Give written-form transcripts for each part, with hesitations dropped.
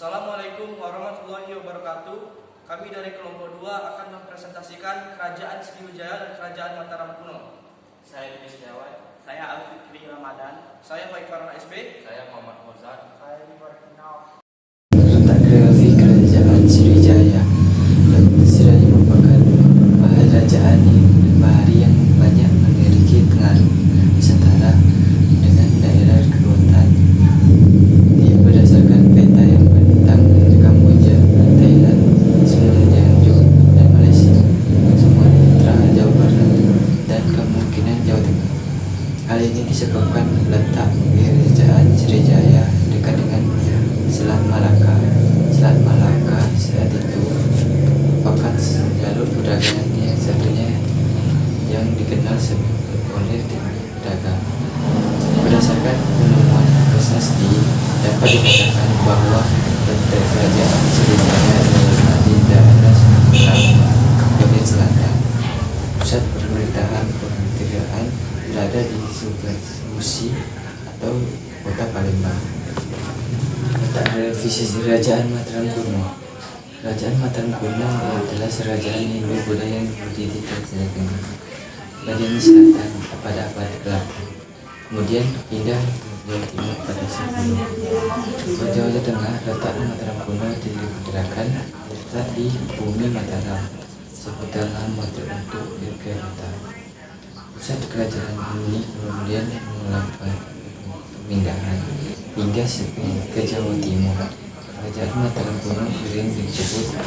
Assalamualaikum warahmatullahi wabarakatuh. Kami dari kelompok 2 akan mempresentasikan Kerajaan Sriwijaya dan Kerajaan Mataram kuno. Saya Yudi Setiawan. Saya Al-Fikri Ramadan. Saya Faik Farhan SB. Saya Muhammad Mozart. Saya Divarkinaw. Letak geografi Kerajaan Sriwijaya. Sriwijaya merupakan kerajaan bahari yang banyak memiliki pengaruh Nusantara dengan daerah kekuatan berdasarkan peta yang membentang dari Kamboja, Thailand, Semenanjung dan Malaysia, Sumatera, Jawa Barat, dan kemungkinan Jawa Tengah. Hal ini disebabkan letak Kerajaan Sriwijaya dekat dengan Selat Malaka. Selat Malaka saat itu merupakan jalur perdagangan yang satunya yang dikenal oleh pedagang. Berdasarkan penemuan prasasti, dapat dikatakan bahwa letak Kerajaan Sriwijaya adalah di daerah Sumatera bagian selatan. Pusat pemerintahan berada di Musi atau kota Palembang. Letak revisi Kerajaan Mataram kuno. Kerajaan Mataram kuno adalah kerajaan Hindu Buddha yang berdiri di Jawa Tengah, bagian selatan pada abad ke-8. Kemudian pindah ke Jawa Timur pada saat ini. Di Jawa Tengah, letak Mataram kuno diperkirakan terletak di bumi Mataram, seputar motor untuk kereta. Pusat kerajaan ini kemudian melakukan pemindahan hingga ke Jawa Timur. Kerajaan Mataram kuno sering disebut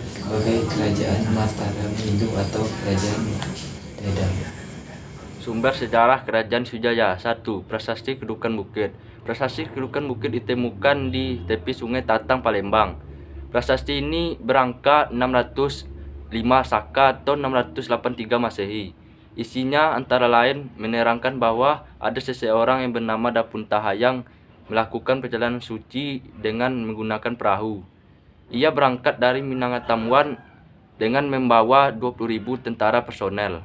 sebagai Kerajaan Mataram Hindu atau Kerajaan Dedam. Sumber sejarah Kerajaan Sriwijaya. 1. Prasasti Kedudukan Bukit. Prasasti Kedudukan Bukit ditemukan di tepi Sungai Tatang, Palembang. Prasasti ini berangka 605 Saka atau 683 Masehi. Isinya antara lain menerangkan bahwa ada seseorang yang bernama Dapunta Hayang melakukan perjalanan suci dengan menggunakan perahu. Ia berangkat dari Minangkabau dengan membawa 20.000 tentara personel.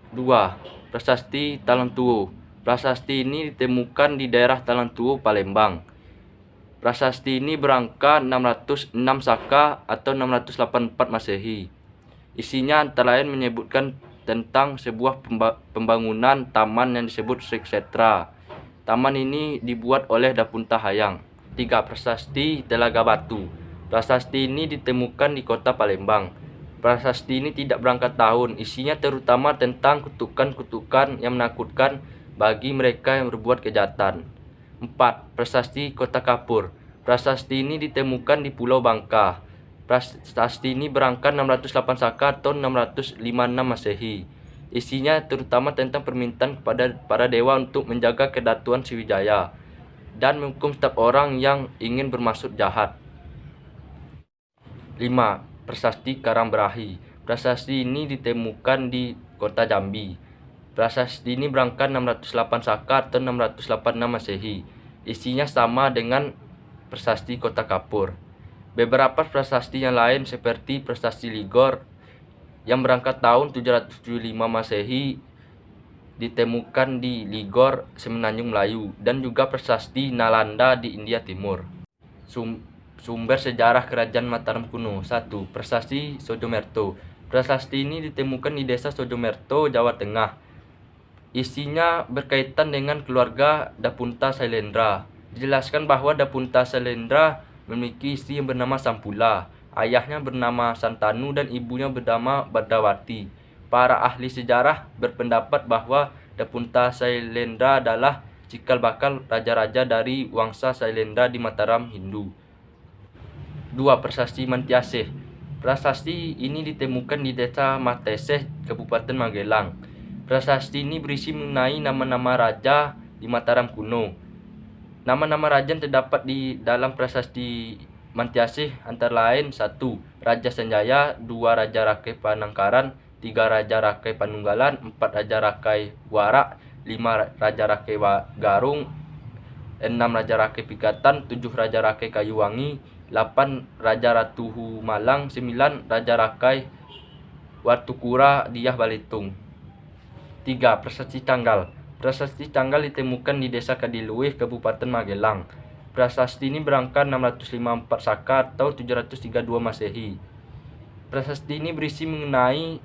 2. Prasasti Talantuo. Prasasti ini ditemukan di daerah Talantuo, Palembang. Prasasti ini berangka 606 Saka atau 684 Masehi. Isinya antara lain menyebutkan tentang sebuah pembangunan taman yang disebut Sri Kshetra. Taman ini dibuat oleh Dapunta Hayang. 3. Prasasti Telaga Batu. Prasasti ini ditemukan di kota Palembang. Prasasti ini tidak berangkat tahun. Isinya terutama tentang kutukan-kutukan yang menakutkan bagi mereka yang berbuat kejahatan. 4. Prasasti Kota Kapur. Prasasti ini ditemukan di Pulau Bangka. Prasasti ini berangkat 608 Saka atau 656 Masehi. Isinya terutama tentang permintaan kepada para dewa untuk menjaga kedatuan Sriwijaya dan menghukum setiap orang yang ingin bermaksud jahat. 5. Prasasti Karangberahi. Prasasti ini ditemukan di kota Jambi. Prasasti ini berangkat 608 Saka atau 686 Masehi. Isinya sama dengan prasasti Kota Kapur. Beberapa prasasti yang lain seperti prasasti Ligor yang berangkat tahun 775 Masehi ditemukan di Ligor, Semenanjung Melayu, dan juga prasasti Nalanda di India Timur. Sumber sejarah Kerajaan Mataram kuno. 1. Prasasti Sojomerto. Prasasti ini ditemukan di desa Sojomerto, Jawa Tengah. Isinya berkaitan dengan keluarga Dapunta Sailendra. Dijelaskan bahwa Dapunta Sailendra memiliki istri yang bernama Sampula, ayahnya bernama Santanu, dan ibunya bernama Badawati. Para ahli sejarah berpendapat bahwa Dapunta Sailendra adalah cikal bakal raja-raja dari Wangsa Sailendra di Mataram, Hindu. 2. Prasasti Mantiasih. Prasasti ini ditemukan di desa Mateseh, Kabupaten Magelang. Prasasti ini berisi mengenai nama-nama raja di Mataram kuno. Nama-nama raja yang terdapat di dalam prasasti Mantiasih antara lain: 1. Raja Sanjaya, 2. Raja Rakai Panangkaran, 3. Raja Rakai Panunggalan, 4. Raja Rakai Warak, 5. Raja Rakai Garung, 6. Raja Rakai Pikatan, 7. Raja Rakai Kayuwangi, 8. Raja Ratuhu Malang, 9. Raja Rakai Watukura Diah Balitung. 3. Prasasti Canggal. Prasasti Canggal ditemukan di Desa Kadiluih, Kabupaten Magelang. Prasasti ini berangkat 654 Saka atau 732 Masehi. Prasasti ini berisi mengenai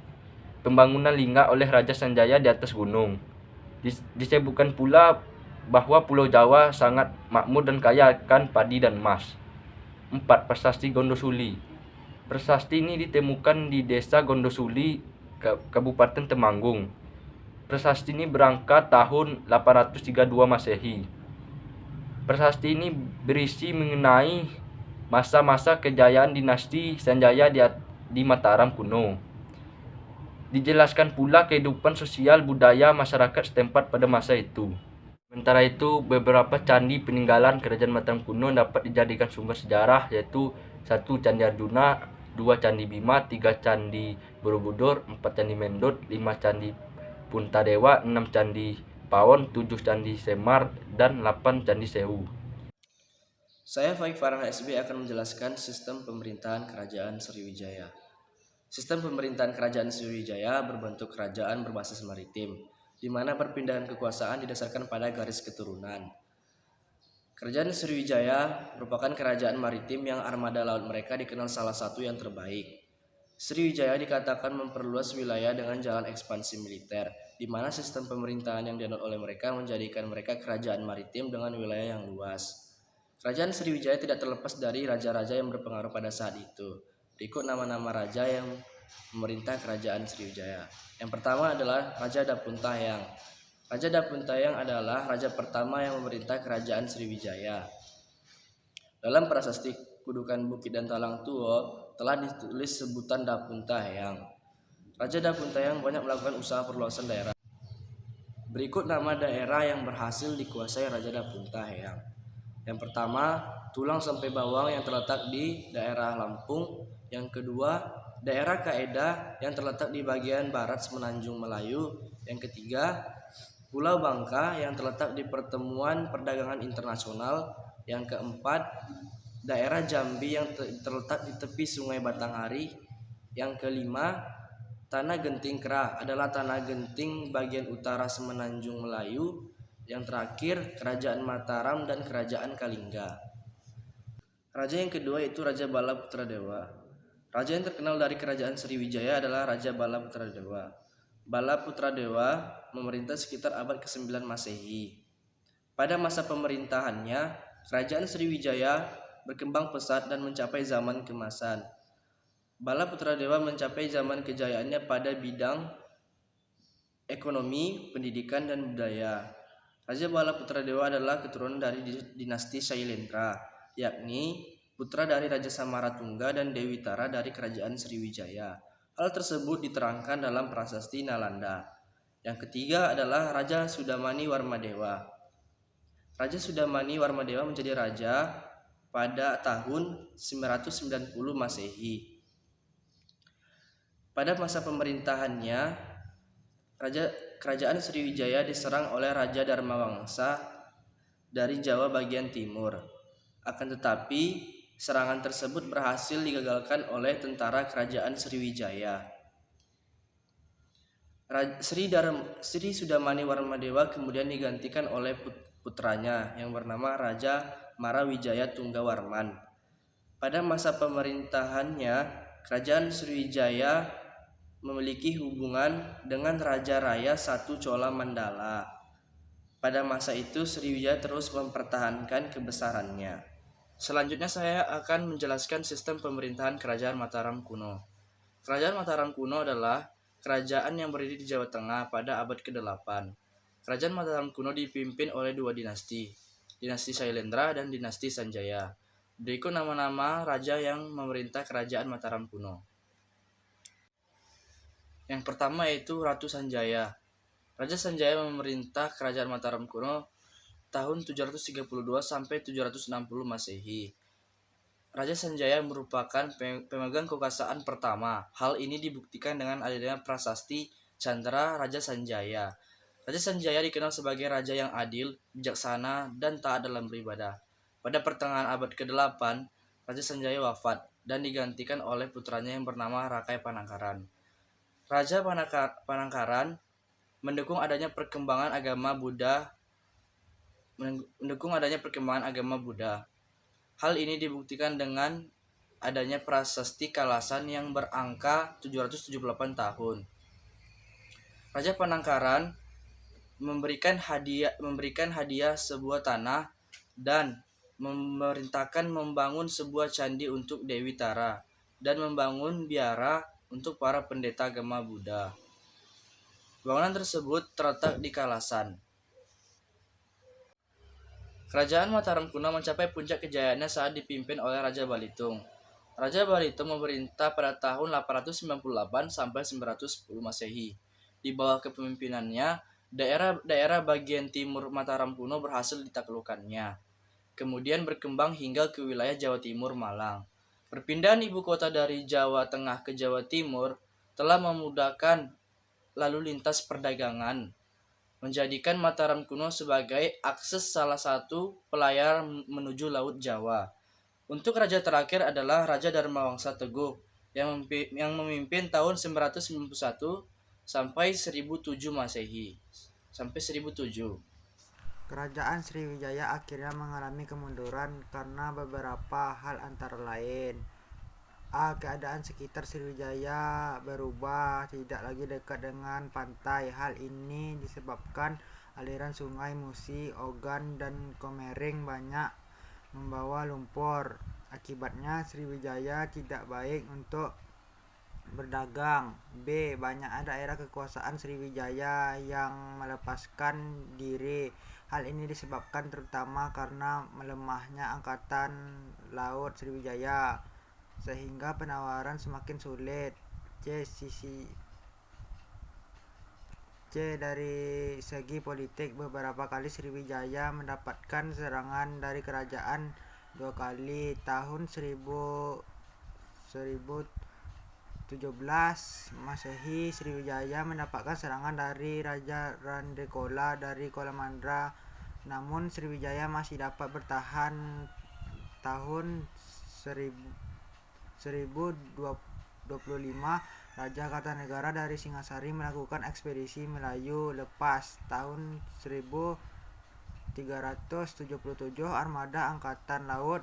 pembangunan lingga oleh Raja Sanjaya di atas gunung. Disebutkan pula bahwa Pulau Jawa sangat makmur dan kaya akan padi dan emas. 4. Prasasti Gondosuli. Prasasti ini ditemukan di Desa Gondosuli, Kabupaten Temanggung. Prasasti ini berangkat tahun 832 Masehi. Prasasti ini berisi mengenai masa-masa kejayaan dinasti Sanjaya di Mataram kuno. Dijelaskan pula kehidupan sosial budaya masyarakat setempat pada masa itu. Sementara itu, beberapa candi peninggalan kerajaan Mataram kuno dapat dijadikan sumber sejarah, yaitu 1. Candi Arjuna, 2. Candi Bima, 3. Candi Borobudur, 4. Candi Mendut, 5. Candi Puntadewa, 6. Candi Pawon, 7. Candi Semar, dan 8. Candi Sewu. Saya Faik Farhan SB akan menjelaskan sistem pemerintahan Kerajaan Sriwijaya. Sistem pemerintahan Kerajaan Sriwijaya berbentuk kerajaan berbasis maritim, di mana perpindahan kekuasaan didasarkan pada garis keturunan. Kerajaan Sriwijaya merupakan kerajaan maritim yang armada laut mereka dikenal salah satu yang terbaik. Sriwijaya dikatakan memperluas wilayah dengan jalan ekspansi militer, di mana sistem pemerintahan yang dianut oleh mereka menjadikan mereka kerajaan maritim dengan wilayah yang luas. Kerajaan Sriwijaya tidak terlepas dari raja-raja yang berpengaruh pada saat itu. Berikut nama-nama raja yang memerintah Kerajaan Sriwijaya. Yang pertama adalah Raja Dapuntahyang. Raja Dapuntahyang adalah raja pertama yang memerintah Kerajaan Sriwijaya. Dalam prasasti Kudukan Bukit dan Talang Tuo telah ditulis sebutan Dapuntahyang. Raja Dapuntahyang banyak melakukan usaha perluasan daerah. Berikut nama daerah yang berhasil dikuasai Raja Dapuntahyang. Yang pertama, Tulang sampai Bawang yang terletak di daerah Lampung. Yang kedua, daerah Kaedah yang terletak di bagian barat Semenanjung Melayu. Yang ketiga, Pulau Bangka yang terletak di pertemuan perdagangan internasional. Yang keempat, daerah Jambi yang terletak di tepi Sungai Batanghari. Yang kelima, Tanah Genting Kera adalah tanah genting bagian utara Semenanjung Melayu. Yang terakhir, Kerajaan Mataram dan Kerajaan Kalingga. Raja yang kedua yaitu Raja Bala Putradewa. Raja yang terkenal dari Kerajaan Sriwijaya adalah Raja Bala Putradewa. Bala Putradewa memerintah sekitar abad ke-9 Masehi. Pada masa pemerintahannya, Kerajaan Sriwijaya berkembang pesat dan mencapai zaman keemasan. Bala Putradewa mencapai zaman kejayaannya pada bidang ekonomi, pendidikan, dan budaya. Raja Bala Putradewa adalah keturunan dari dinasti Shailendra, yakni putra dari Raja Samaratungga dan Dewi Tara dari Kerajaan Sriwijaya. Hal tersebut diterangkan dalam prasasti Nalanda. Yang ketiga adalah Raja Sudamani Warmadewa. Raja Sudamani Warmadewa menjadi raja pada tahun 990 Masehi. Pada masa pemerintahannya, Kerajaan Sriwijaya diserang oleh Raja Dharmawangsa dari Jawa bagian timur. Akan tetapi, serangan tersebut berhasil digagalkan oleh tentara Kerajaan Sriwijaya. Sri Sudamani Warmadewa kemudian digantikan oleh putranya yang bernama Raja Marawijaya Tunggawarman. Pada masa pemerintahannya, Kerajaan Sriwijaya memiliki hubungan dengan Raja Raya Satu Chola Mandala. Pada masa itu, Sriwijaya terus mempertahankan kebesarannya. Selanjutnya saya akan menjelaskan sistem pemerintahan Kerajaan Mataram kuno. Kerajaan Mataram kuno adalah kerajaan yang berdiri di Jawa Tengah pada abad ke-8. Kerajaan Mataram kuno dipimpin oleh dua dinasti, dinasti Shailendra dan dinasti Sanjaya. Berikut nama-nama raja yang memerintah Kerajaan Mataram kuno. Yang pertama yaitu Ratu Sanjaya. Raja Sanjaya memerintah Kerajaan Mataram kuno tahun 732 sampai 760 Masehi. Raja Sanjaya merupakan pemegang kekuasaan pertama. Hal ini dibuktikan dengan adanya prasasti Chandra Raja Sanjaya. Raja Sanjaya dikenal sebagai raja yang adil, bijaksana, dan taat dalam beribadah. Pada pertengahan abad ke-8, Raja Sanjaya wafat dan digantikan oleh putranya yang bernama Rakai Panangkaran. Raja Panangkaran mendukung adanya perkembangan agama Buddha mendukung adanya perkembangan agama Buddha. Hal ini dibuktikan dengan adanya prasasti Kalasan yang berangka 778 tahun. Raja Panangkaran memberikan hadiah sebuah tanah dan memerintahkan membangun sebuah candi untuk Dewi Tara dan membangun biara untuk para pendeta agama Buddha. Bangunan tersebut terletak di Kalasan. Kerajaan Mataram kuno mencapai puncak kejayaannya saat dipimpin oleh Raja Balitung. Raja Balitung memerintah pada tahun 898 sampai 910 Masehi. Di bawah kepemimpinannya, daerah bagian timur Mataram kuno berhasil ditaklukkannya. Kemudian berkembang hingga ke wilayah Jawa Timur Malang. Perpindahan ibu kota dari Jawa Tengah ke Jawa Timur telah memudahkan lalu lintas perdagangan, menjadikan Mataram kuno sebagai akses salah satu pelayar menuju Laut Jawa. Untuk raja terakhir adalah Raja Dharmawangsa Teguh yang memimpin tahun 991 sampai 1007 Masehi. Sampai 1007. Kerajaan Sriwijaya akhirnya mengalami kemunduran karena beberapa hal antara lain. Keadaan sekitar Sriwijaya berubah, tidak lagi dekat dengan pantai. Hal ini disebabkan aliran sungai Musi, Ogan, dan Komering banyak membawa lumpur. Akibatnya Sriwijaya tidak baik untuk berdagang. Banyak daerah kekuasaan Sriwijaya yang melepaskan diri. Hal ini disebabkan terutama karena melemahnya angkatan laut Sriwijaya, sehingga penawaran semakin sulit. Dari segi politik, beberapa kali Sriwijaya mendapatkan serangan dari kerajaan 2 kali. Tahun 1017 Masehi, Sriwijaya mendapatkan serangan dari Raja Randekola dari Kolamandra. Namun Sriwijaya masih dapat bertahan. Tahun 1025, Raja Kartanegara dari Singasari melakukan ekspedisi Melayu. Lepas tahun 1377, armada angkatan laut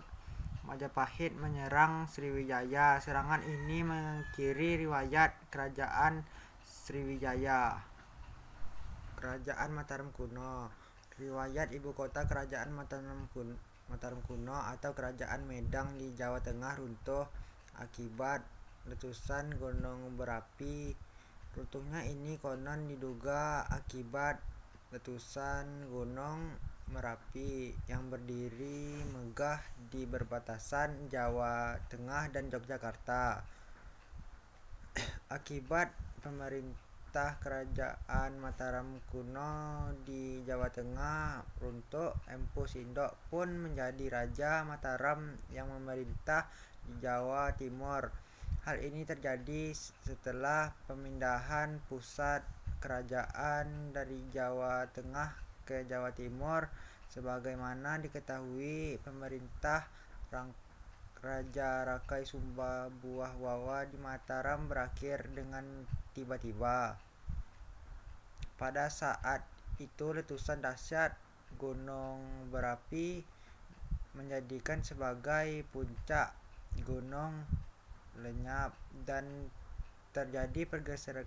Majapahit menyerang Sriwijaya. Serangan ini mengakhiri riwayat kerajaan Sriwijaya. Kerajaan Mataram kuno. Riwayat ibu kota kerajaan Mataram kuno atau kerajaan Medang di Jawa Tengah runtuh akibat letusan gunung berapi. Runtuhnya ini konon diduga akibat letusan gunung Merapi yang berdiri megah di perbatasan Jawa Tengah dan Yogyakarta. Akibat pemerintah kerajaan Mataram kuno di Jawa Tengah runtuh, Empu Sindok pun menjadi Raja Mataram yang memerintah di Jawa Timur. Hal ini terjadi setelah pemindahan pusat kerajaan dari Jawa Tengah ke Jawa Timur. Sebagaimana diketahui, pemerintah Raja Rakai Sumba Buah Wawa di Mataram berakhir dengan tiba-tiba. Pada saat itu letusan dahsyat gunung berapi menjadikan sebagai puncak gunung lenyap dan terjadi pergeseran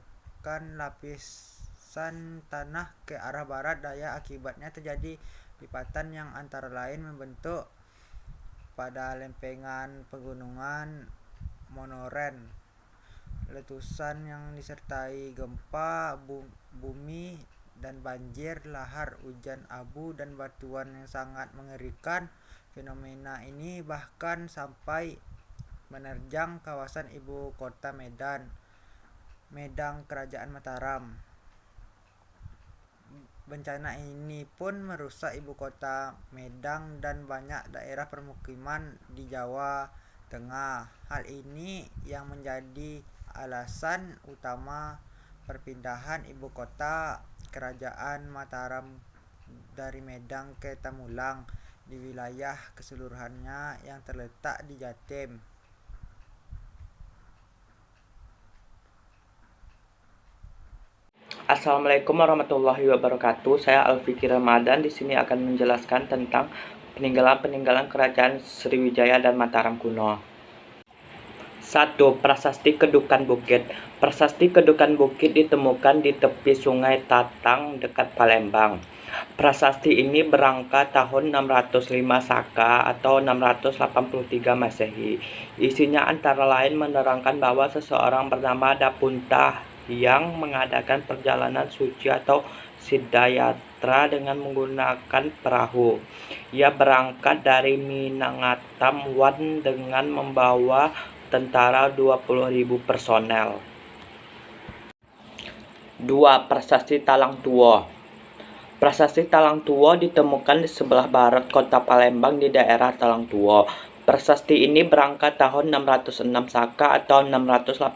lapisan tanah ke arah barat daya. Akibatnya terjadi lipatan yang antara lain membentuk pada lempengan pegunungan Monoren. Letusan yang disertai gempa bumi dan banjir lahar, hujan abu dan batuan yang sangat mengerikan. Fenomena ini bahkan sampai menerjang kawasan ibu kota Medang, Kerajaan Mataram. Bencana ini pun merusak ibu kota Medang dan banyak daerah permukiman di Jawa Tengah. Hal ini yang menjadi alasan utama perpindahan ibu kota kerajaan Mataram dari Medang ke Tamulang di wilayah keseluruhannya yang terletak di Jatim. Assalamualaikum warahmatullahi wabarakatuh. Saya Al-Fikri Ramadan di sini akan menjelaskan tentang peninggalan-peninggalan kerajaan Sriwijaya dan Mataram kuno. 1. Prasasti Kedukan Bukit. Prasasti Kedukan Bukit ditemukan di tepi Sungai Tatang dekat Palembang. Prasasti ini berangka tahun 605 Saka atau 683 Masehi. Isinya antara lain menerangkan bahwa seseorang bernama Dapunta yang mengadakan perjalanan suci atau siddhayatra dengan menggunakan perahu. Ia berangkat dari Minangatam Wan dengan membawa tentara 20.000 personel. 2. Prasasti Talang Tuo. Prasasti Talang Tuo ditemukan di sebelah barat kota Palembang di daerah Talang Tuo. Prasasti ini berangkat tahun 606 Saka atau 684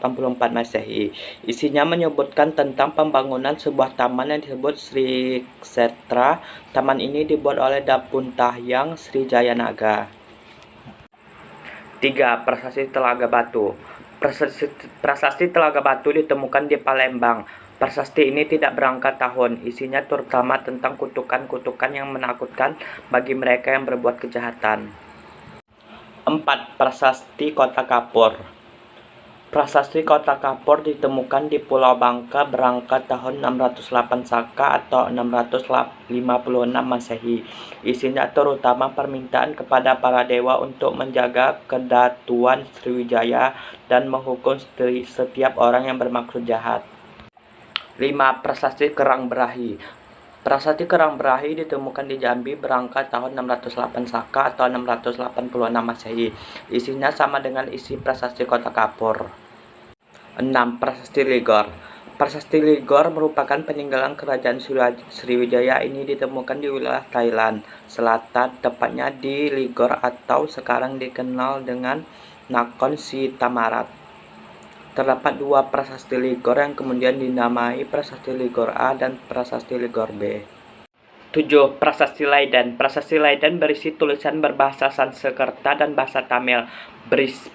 Masehi. Isinya menyebutkan tentang pembangunan sebuah taman yang disebut Sri Kshetra. Taman ini dibuat oleh Dapuntahyang Srijayanaga. 3. Prasasti Telaga Batu. Prasasti Telaga Batu ditemukan di Palembang. Prasasti ini tidak berangkat tahun. Isinya terutama tentang kutukan-kutukan yang menakutkan bagi mereka yang berbuat kejahatan. 4. Prasasti Kota Kapur. Prasasti Kota Kapur ditemukan di Pulau Bangka berangkat tahun 608 Saka atau 656 Masehi. Isinya terutama permintaan kepada para dewa untuk menjaga kedatuan Sriwijaya dan menghukum setiap orang yang bermaksud jahat. 5. Prasasti Kerang Berahi. Prasasti Kerang Berahi ditemukan di Jambi berangkat tahun 608 Saka atau 686 Masehi. Isinya sama dengan isi Prasasti Kota Kapur. 6. Prasasti Ligor. Prasasti Ligor merupakan peninggalan kerajaan Sriwijaya. Ini ditemukan di wilayah Thailand Selatan, tepatnya di Ligor atau sekarang dikenal dengan Nakhon Si Thammarat. Terdapat 2 prasasti Ligor yang kemudian dinamai Prasasti Ligor A dan Prasasti Ligor B. 7. Prasasti Leiden. Prasasti Leiden berisi tulisan berbahasa Sanskerta dan bahasa Tamil.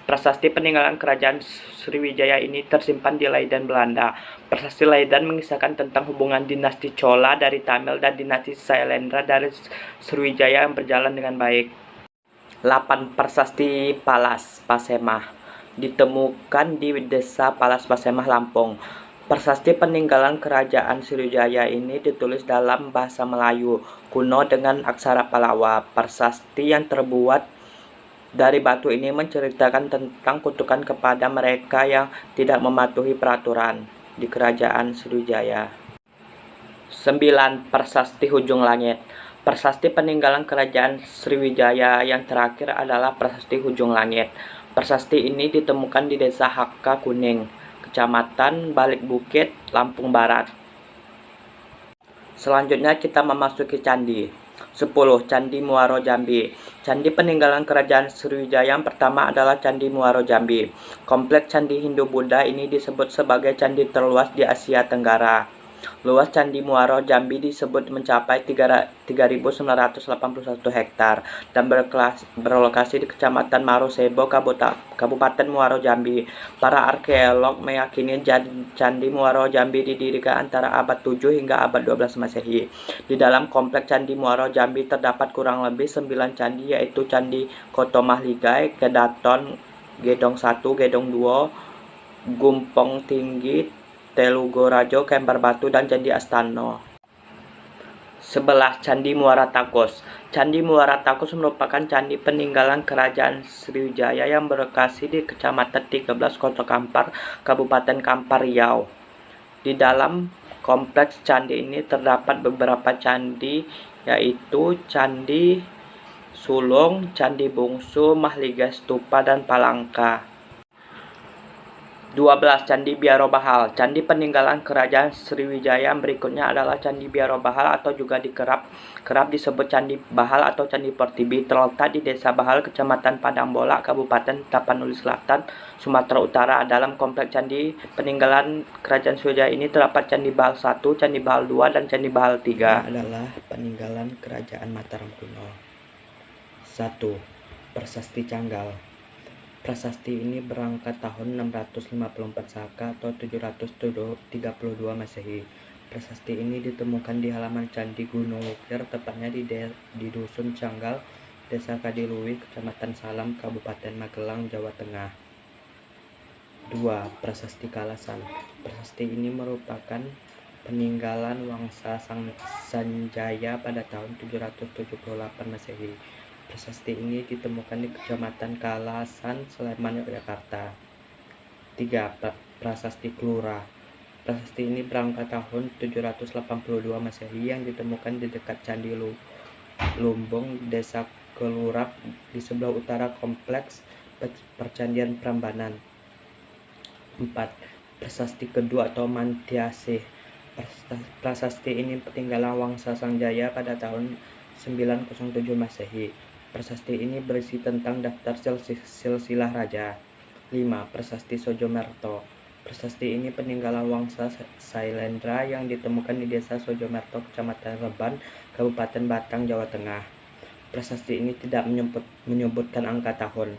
Prasasti peninggalan kerajaan Sriwijaya ini tersimpan di Leiden, Belanda. Prasasti Leiden mengisahkan tentang hubungan dinasti Chola dari Tamil dan dinasti Sailendra dari Sriwijaya yang berjalan dengan baik. 8. Prasasti Palas Pasemah. Ditemukan di desa Palas Pasemah, Lampung. Prasasti peninggalan kerajaan Sriwijaya ini ditulis dalam bahasa Melayu kuno dengan aksara Palawa. Prasasti yang terbuat dari batu ini menceritakan tentang kutukan kepada mereka yang tidak mematuhi peraturan di kerajaan Sriwijaya. 9. Prasasti Hujung Langit. Prasasti peninggalan kerajaan Sriwijaya yang terakhir adalah Prasasti Hujung Langit. Prasasti ini ditemukan di Desa Haka Kuning, Kecamatan Balik Bukit, Lampung Barat. Selanjutnya kita memasuki candi. 10. Candi Muaro Jambi. Candi peninggalan kerajaan Sriwijaya yang pertama adalah Candi Muaro Jambi. Kompleks candi Hindu-Buddha ini disebut sebagai candi terluas di Asia Tenggara. Luas Candi Muaro Jambi disebut mencapai 3.981 hektar dan berlokasi di Kecamatan Marosebo, Kabupaten Muaro Jambi. Para arkeolog meyakini Candi Muaro Jambi didirikan antara abad 7 hingga abad 12 Masehi. Di dalam kompleks Candi Muaro Jambi terdapat kurang lebih 9 candi, yaitu Candi Koto Mahligai, Kedaton, Gedong 1, Gedong 2, Gumpong Tinggi, Telugorajo, Kembar Batu, dan Candi Astana. 11. Candi Muara Takus. Candi Muara Takus merupakan candi peninggalan kerajaan Sriwijaya yang berlokasi di Kecamatan 13, Kota Kampar, Kabupaten Kampar, Riau. Di dalam kompleks candi ini terdapat beberapa candi, yaitu Candi Sulung, Candi Bungsu, Mahligai Stupa, dan Palangka. 12. Candi Biaro Bahal. Candi peninggalan kerajaan Sriwijaya berikutnya adalah Candi Biaro Bahal atau juga kerap disebut Candi Bahal atau Candi Pertiwi, terletak di Desa Bahal, Kecamatan Padang Bola, Kabupaten Tapanuli Selatan, Sumatera Utara. Dalam kompleks candi peninggalan kerajaan Sriwijaya ini terdapat Candi Bahal 1, Candi Bahal 2, dan Candi Bahal 3. Adalah peninggalan kerajaan Mataram kuno. 1. Prasasti Canggal. Prasasti ini berangkat tahun 654 Saka atau 732 Masehi. Prasasti ini ditemukan di halaman Candi Gunung Wukir, tepatnya di Dusun Canggal, Desa Kadiluwi, Kecamatan Salam, Kabupaten Magelang, Jawa Tengah. 2. Prasasti Kalasan. Prasasti ini merupakan peninggalan Wangsa Sanjaya pada tahun 778 Masehi. Prasasti ini ditemukan di Kecamatan Kalasan, Sleman, Yogyakarta. 3. Prasasti Klura. Prasasti ini berangkat tahun 782 Masehi yang ditemukan di dekat Candi Lumbung, Desa Kelurak, di sebelah utara kompleks Percandian Prambanan. 4. Prasasti Kedua atau Mantiasih. Prasasti ini peninggalan Wangsa Sanjaya pada tahun 907 Masehi. Prasasti ini berisi tentang daftar silsilah raja. 5. Prasasti Sojomerto. Prasasti ini peninggalan Wangsa Sailendra yang ditemukan di Desa Sojomerto, Kecamatan Reban, Kabupaten Batang, Jawa Tengah. Prasasti ini tidak menyebutkan angka tahun.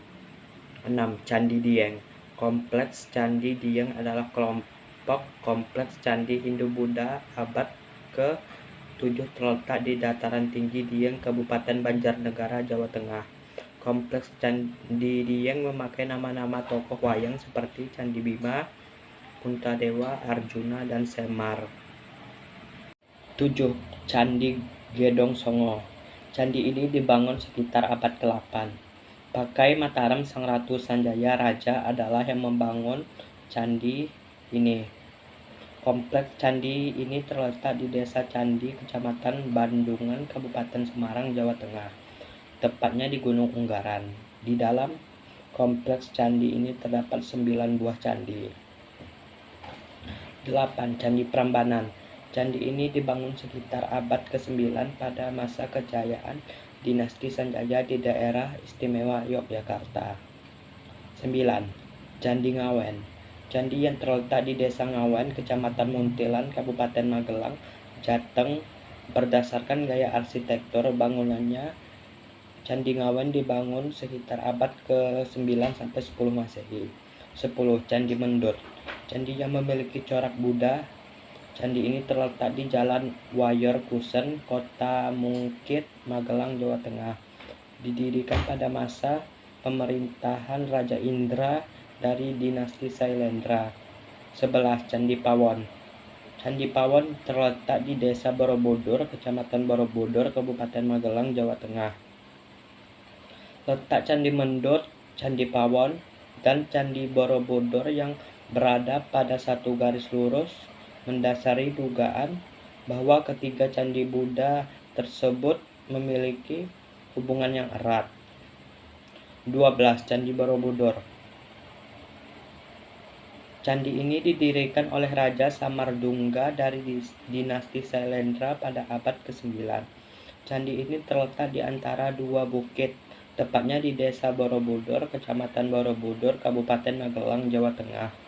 6. Candi Dieng. Kompleks Candi Dieng adalah kelompok kompleks Candi Hindu-Buddha abad ke-7 terletak di dataran tinggi Dieng, Kabupaten Banjarnegara, Jawa Tengah. Kompleks Candi Dieng memakai nama-nama tokoh wayang seperti Candi Bima, Puntadewa, Arjuna, dan Semar. 7. Candi Gedong Songo. Candi ini dibangun sekitar abad ke-8. Pakai Mataram, Sang Ratu Sanjaya Raja adalah yang membangun candi ini. Kompleks candi ini terletak di Desa Candi, Kecamatan Bandungan, Kabupaten Semarang, Jawa Tengah, tepatnya di Gunung Unggaran. Di dalam kompleks candi ini terdapat 9 buah candi. 8. Candi Prambanan. Candi ini dibangun sekitar abad ke-9 pada masa kejayaan Dinasti Sanjaya di daerah istimewa Yogyakarta. 9. Candi Ngawen. Candi yang terletak di Desa Ngawen, Kecamatan Muntilan, Kabupaten Magelang, Jateng. Berdasarkan gaya arsitektur bangunannya, Candi Ngawen dibangun sekitar abad ke-9 sampai 10 Masehi. 10. Candi Mendut. Candi yang memiliki corak Buddha. Candi ini terletak di Jalan Wayor Kusen, Kota Mungkit, Magelang, Jawa Tengah. Didirikan pada masa pemerintahan Raja Indra dari dinasti Sailendra. 11. Candi Pawon. Candi Pawon terletak di Desa Borobudur, Kecamatan Borobudur, Kabupaten Magelang, Jawa Tengah. Letak Candi Mendut, Candi Pawon, dan Candi Borobudur yang berada pada satu garis lurus mendasari dugaan bahwa ketiga candi Buddha tersebut memiliki hubungan yang erat. 12. Candi Borobudur. Candi ini didirikan oleh Raja Samardungga dari dinasti Sailendra pada abad ke-9. Candi ini terletak di antara dua bukit, tepatnya di Desa Borobudur, Kecamatan Borobudur, Kabupaten Magelang, Jawa Tengah.